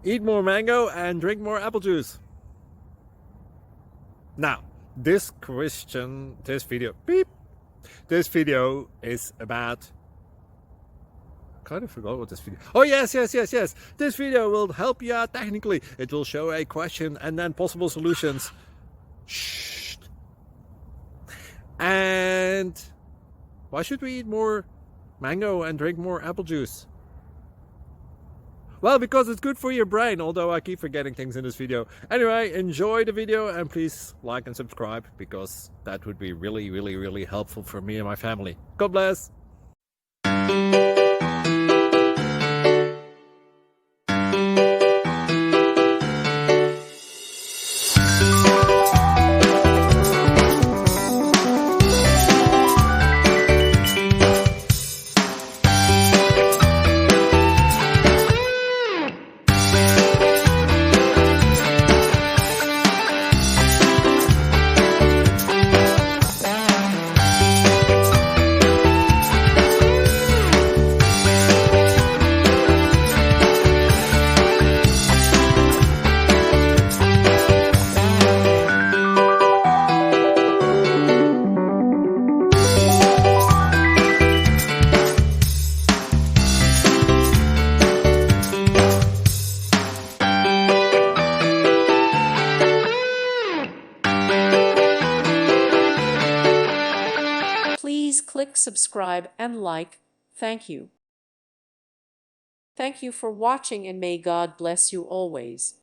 Eat more mango and drink more apple juice. Now, this video is about, kind of forgot what this video. Oh yes. This video will help you out technically. It will show a question and then possible solutions. Shh. And why should we eat more mango and drink more apple juice? Well, because it's good for your brain, although I keep forgetting things in this video. Anyway, enjoy the video and please like and subscribe, because that would be really helpful for me and my family. God bless! Please click subscribe and like. Thank you. Thank you for watching and may God bless you always.